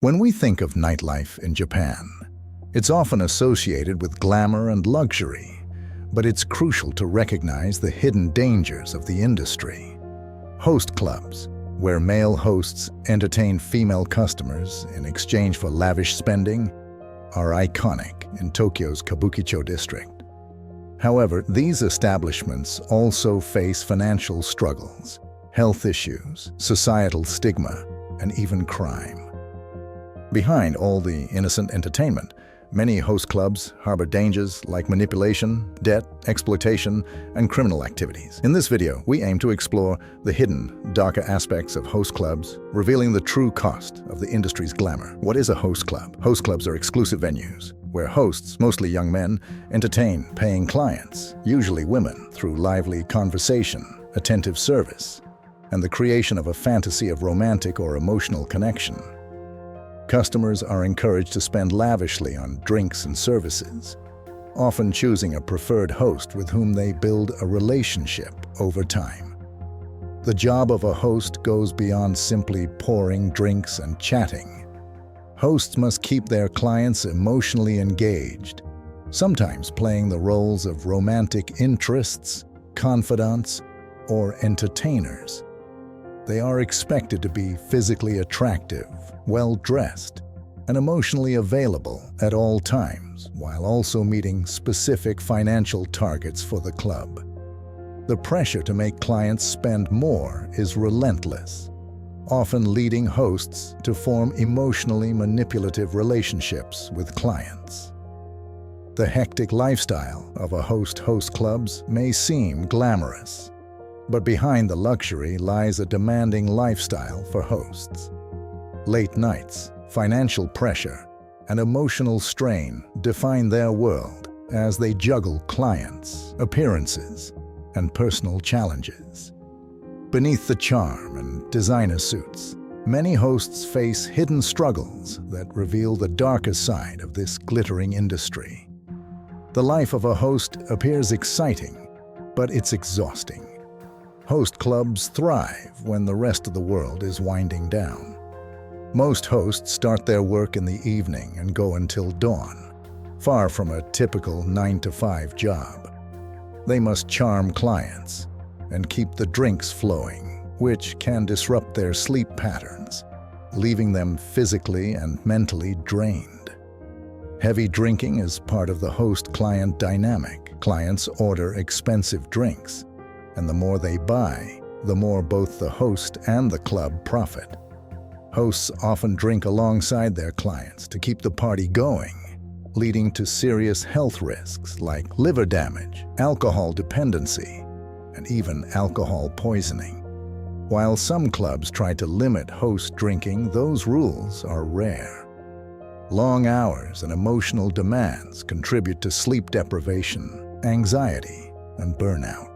When we think of nightlife in Japan, it's often associated with glamour and luxury, but it's crucial to recognize the hidden dangers of the industry. Host clubs, where male hosts entertain female customers in exchange for lavish spending, are iconic in Tokyo's Kabukicho district. However, these establishments also face financial struggles, health issues, societal stigma, and even crime. Behind all the innocent entertainment, many host clubs harbor dangers like manipulation, debt, exploitation, and criminal activities. In this video, we aim to explore the hidden, darker aspects of host clubs, revealing the true cost of the industry's glamour. What is a host club? Host clubs are exclusive venues where hosts, mostly young men, entertain paying clients, usually women, through lively conversation, attentive service, and the creation of a fantasy of romantic or emotional connection. Customers are encouraged to spend lavishly on drinks and services, often choosing a preferred host with whom they build a relationship over time. The job of a host goes beyond simply pouring drinks and chatting. Hosts must keep their clients emotionally engaged, sometimes playing the roles of romantic interests, confidants, or entertainers. They are expected to be physically attractive, well-dressed, and emotionally available at all times, while also meeting specific financial targets for the club. The pressure to make clients spend more is relentless, often leading hosts to form emotionally manipulative relationships with clients. The hectic lifestyle of a host clubs may seem glamorous, but behind the luxury lies a demanding lifestyle for hosts. Late nights, financial pressure, and emotional strain define their world as they juggle clients, appearances, and personal challenges. Beneath the charm and designer suits, many hosts face hidden struggles that reveal the darker side of this glittering industry. The life of a host appears exciting, but it's exhausting. Host clubs thrive when the rest of the world is winding down. Most hosts start their work in the evening and go until dawn, far from a typical 9-to-5 job. They must charm clients and keep the drinks flowing, which can disrupt their sleep patterns, leaving them physically and mentally drained. Heavy drinking is part of the host-client dynamic. Clients order expensive drinks, and the more they buy, the more both the host and the club profit. Hosts often drink alongside their clients to keep the party going, leading to serious health risks like liver damage, alcohol dependency, and even alcohol poisoning. While some clubs try to limit host drinking, those rules are rare. Long hours and emotional demands contribute to sleep deprivation, anxiety, and burnout.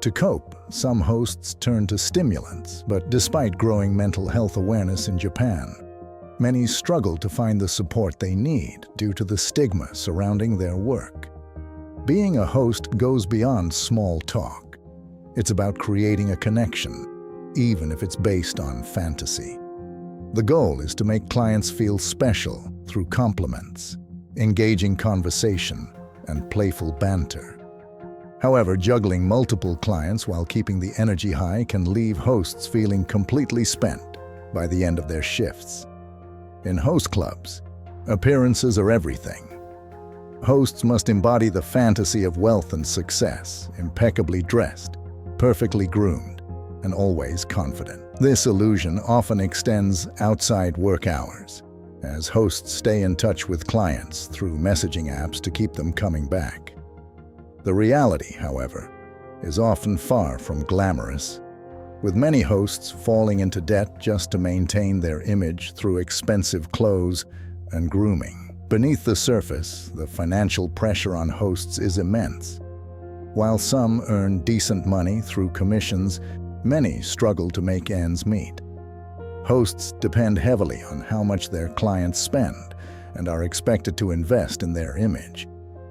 To cope, some hosts turn to stimulants, but despite growing mental health awareness in Japan, many struggle to find the support they need due to the stigma surrounding their work. Being a host goes beyond small talk. It's about creating a connection, even if it's based on fantasy. The goal is to make clients feel special through compliments, engaging conversation, and playful banter. However, juggling multiple clients while keeping the energy high can leave hosts feeling completely spent by the end of their shifts. In host clubs, appearances are everything. Hosts must embody the fantasy of wealth and success, impeccably dressed, perfectly groomed, and always confident. This illusion often extends outside work hours, as hosts stay in touch with clients through messaging apps to keep them coming back. The reality, however, is often far from glamorous, with many hosts falling into debt just to maintain their image through expensive clothes and grooming. Beneath the surface, the financial pressure on hosts is immense. While some earn decent money through commissions, many struggle to make ends meet. Hosts depend heavily on how much their clients spend and are expected to invest in their image,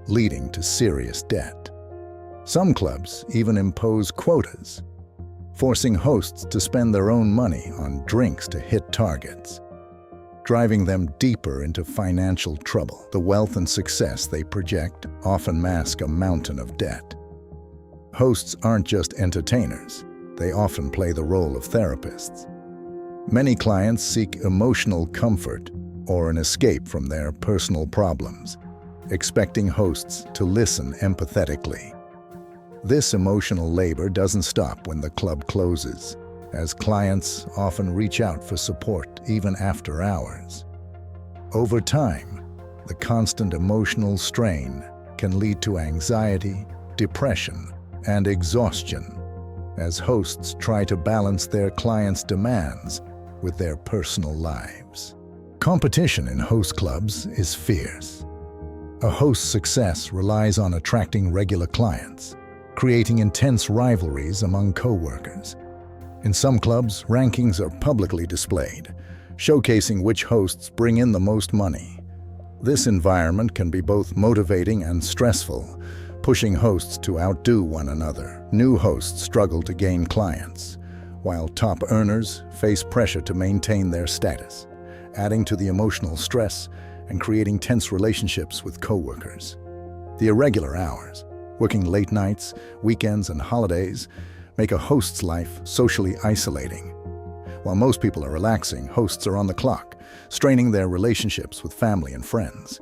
leading to serious debt. Some clubs even impose quotas, forcing hosts to spend their own money on drinks to hit targets. driving them deeper into financial trouble. The wealth and success they project often mask a mountain of debt. Hosts aren't just entertainers. They often play the role of therapists. Many clients seek emotional comfort or an escape from their personal problems, expecting hosts to listen empathetically. This emotional labor doesn't stop when the club closes, as clients often reach out for support even after hours. Over time, the constant emotional strain can lead to anxiety, depression, and exhaustion, as hosts try to balance their clients' demands with their personal lives. Competition in host clubs is fierce. A host's success relies on attracting regular clients, creating intense rivalries among co-workers. In some clubs, rankings are publicly displayed, showcasing which hosts bring in the most money. This environment can be both motivating and stressful, pushing hosts to outdo one another. New hosts struggle to gain clients, while top earners face pressure to maintain their status, adding to the emotional stress and creating tense relationships with coworkers. The irregular hours, working late nights, weekends, and holidays, make a host's life socially isolating. While most people are relaxing, hosts are on the clock, straining their relationships with family and friends.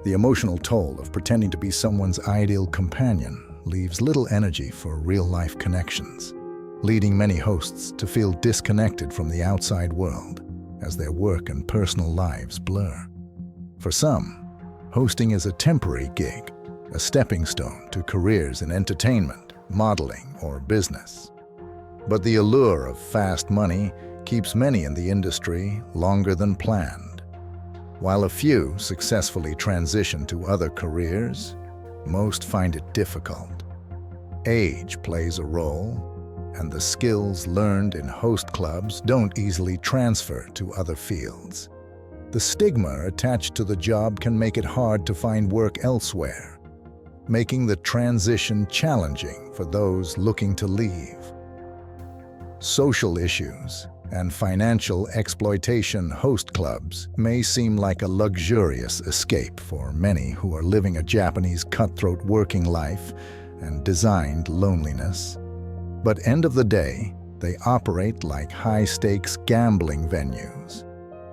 The emotional toll of pretending to be someone's ideal companion leaves little energy for real-life connections, leading many hosts to feel disconnected from the outside world as their work and personal lives blur. For some, hosting is a temporary gig, a stepping stone to careers in entertainment, modeling, or business. But the allure of fast money keeps many in the industry longer than planned. While a few successfully transition to other careers, most find it difficult. Age plays a role, and the skills learned in host clubs don't easily transfer to other fields. The stigma attached to the job can make it hard to find work elsewhere, making the transition challenging for those looking to leave. Social issues and financial exploitation host clubs may seem like a luxurious escape for many who are living a Japanese cutthroat working life and designed loneliness. But end of the day, they operate like high-stakes gambling venues,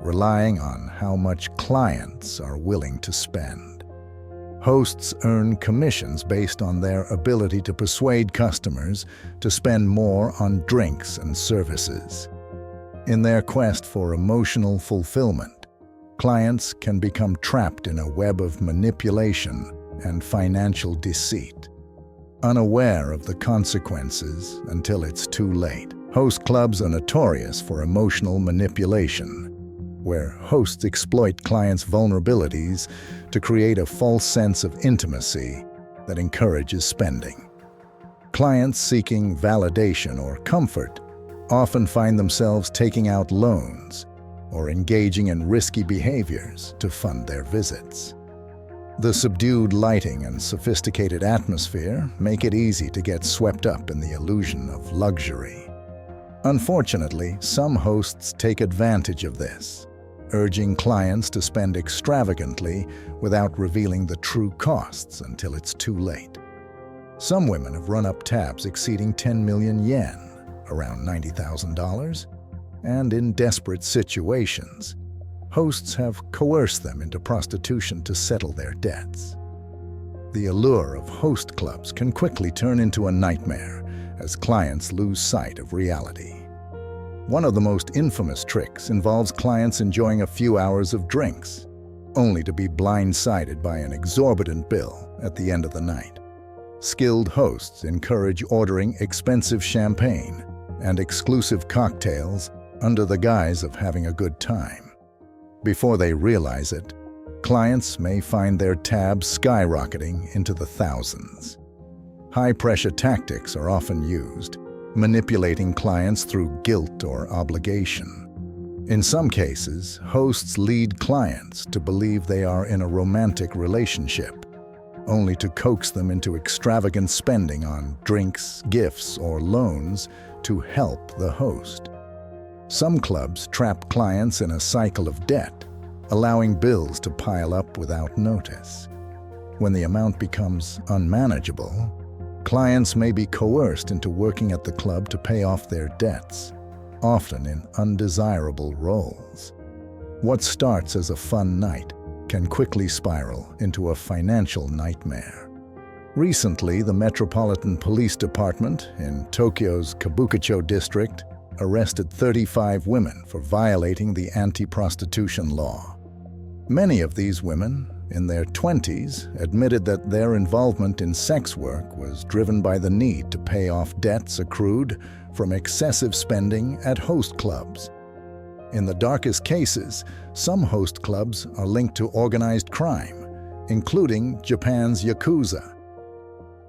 relying on how much clients are willing to spend. Hosts earn commissions based on their ability to persuade customers to spend more on drinks and services. In their quest for emotional fulfillment, clients can become trapped in a web of manipulation and financial deceit, unaware of the consequences until it's too late. Host clubs are notorious for emotional manipulation, where hosts exploit clients' vulnerabilities to create a false sense of intimacy that encourages spending. Clients seeking validation or comfort often find themselves taking out loans or engaging in risky behaviors to fund their visits. The subdued lighting and sophisticated atmosphere make it easy to get swept up in the illusion of luxury. Unfortunately, some hosts take advantage of this, urging clients to spend extravagantly without revealing the true costs until it's too late. Some women have run up tabs exceeding 10 million yen, around $90,000, and in desperate situations, hosts have coerced them into prostitution to settle their debts. The allure of host clubs can quickly turn into a nightmare as clients lose sight of reality. One of the most infamous tricks involves clients enjoying a few hours of drinks, only to be blindsided by an exorbitant bill at the end of the night. Skilled hosts encourage ordering expensive champagne and exclusive cocktails under the guise of having a good time. Before they realize it, clients may find their tabs skyrocketing into the thousands. High-pressure tactics are often used, manipulating clients through guilt or obligation. In some cases, hosts lead clients to believe they are in a romantic relationship, only to coax them into extravagant spending on drinks, gifts, or loans to help the host. Some clubs trap clients in a cycle of debt, allowing bills to pile up without notice. When the amount becomes unmanageable, clients may be coerced into working at the club to pay off their debts, often in undesirable roles. What starts as a fun night can quickly spiral into a financial nightmare. Recently, the Metropolitan Police Department in Tokyo's Kabukicho district arrested 35 women for violating the anti-prostitution law. Many of these women, in their 20s, admitted that their involvement in sex work was driven by the need to pay off debts accrued from excessive spending at host clubs. In the darkest cases, some host clubs are linked to organized crime, including Japan's Yakuza.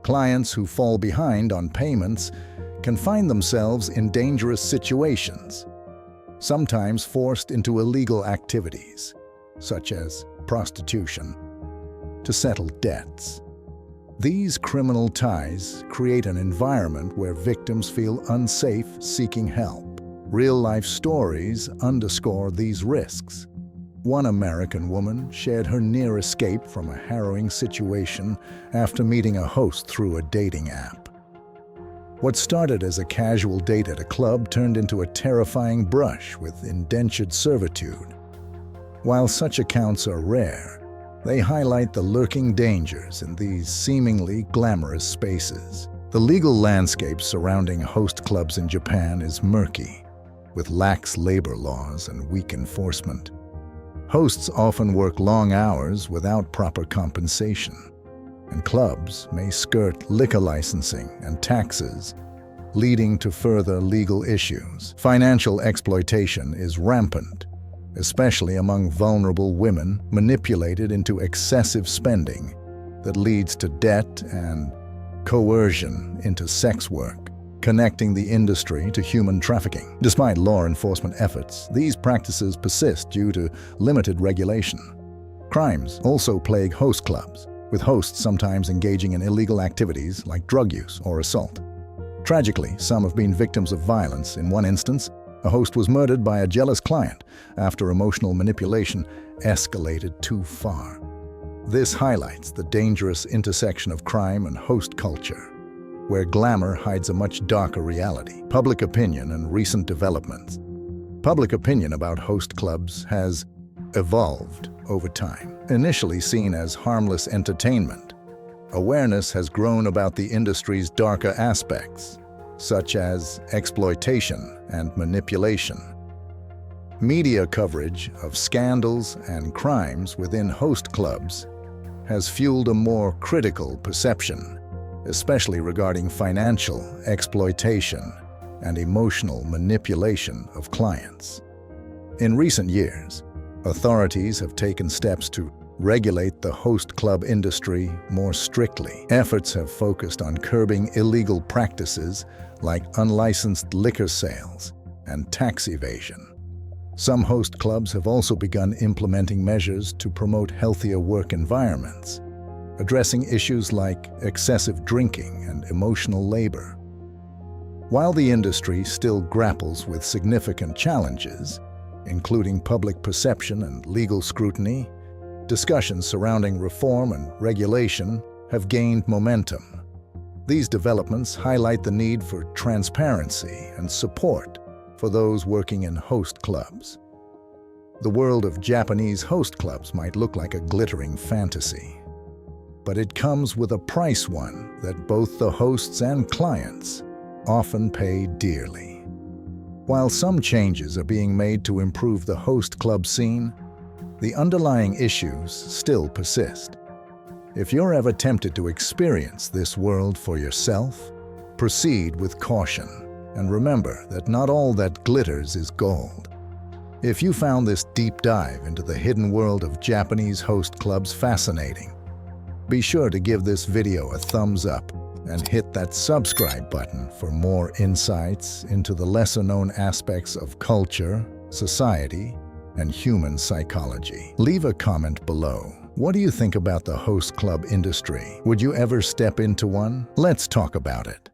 Clients who fall behind on payments can find themselves in dangerous situations, sometimes forced into illegal activities, such as prostitution, to settle debts. These criminal ties create an environment where victims feel unsafe seeking help. Real-life stories underscore these risks. One American woman shared her near escape from a harrowing situation after meeting a host through a dating app. What started as a casual date at a club turned into a terrifying brush with indentured servitude. While such accounts are rare, they highlight the lurking dangers in these seemingly glamorous spaces. The legal landscape surrounding host clubs in Japan is murky, with lax labor laws and weak enforcement. Hosts often work long hours without proper compensation, and clubs may skirt liquor licensing and taxes, leading to further legal issues. Financial exploitation is rampant, especially among vulnerable women manipulated into excessive spending that leads to debt and coercion into sex work, connecting the industry to human trafficking. Despite law enforcement efforts, these practices persist due to limited regulation. Crimes also plague host clubs, with hosts sometimes engaging in illegal activities like drug use or assault. Tragically, some have been victims of violence. In one instance, a host was murdered by a jealous client after emotional manipulation escalated too far. This highlights the dangerous intersection of crime and host culture, where glamour hides a much darker reality. Public opinion and recent developments. Public opinion about host clubs has evolved over time. Initially seen as harmless entertainment, awareness has grown about the industry's darker aspects, such as exploitation and manipulation. Media coverage of scandals and crimes within host clubs has fueled a more critical perception, especially regarding financial exploitation and emotional manipulation of clients. In recent years, authorities have taken steps to regulate the host club industry more strictly. Efforts have focused on curbing illegal practices like unlicensed liquor sales and tax evasion. Some host clubs have also begun implementing measures to promote healthier work environments, addressing issues like excessive drinking and emotional labor. While the industry still grapples with significant challenges, including public perception and legal scrutiny, discussions surrounding reform and regulation have gained momentum. These developments highlight the need for transparency and support for those working in host clubs. The world of Japanese host clubs might look like a glittering fantasy, but it comes with a price, one that both the hosts and clients often pay dearly. While some changes are being made to improve the host club scene, the underlying issues still persist. If you're ever tempted to experience this world for yourself, proceed with caution, and remember that not all that glitters is gold. If you found this deep dive into the hidden world of Japanese host clubs fascinating, be sure to give this video a thumbs up and hit that subscribe button for more insights into the lesser-known aspects of culture, society, and human psychology. Leave a comment below. What do you think about the host club industry? Would you ever step into one? Let's talk about it.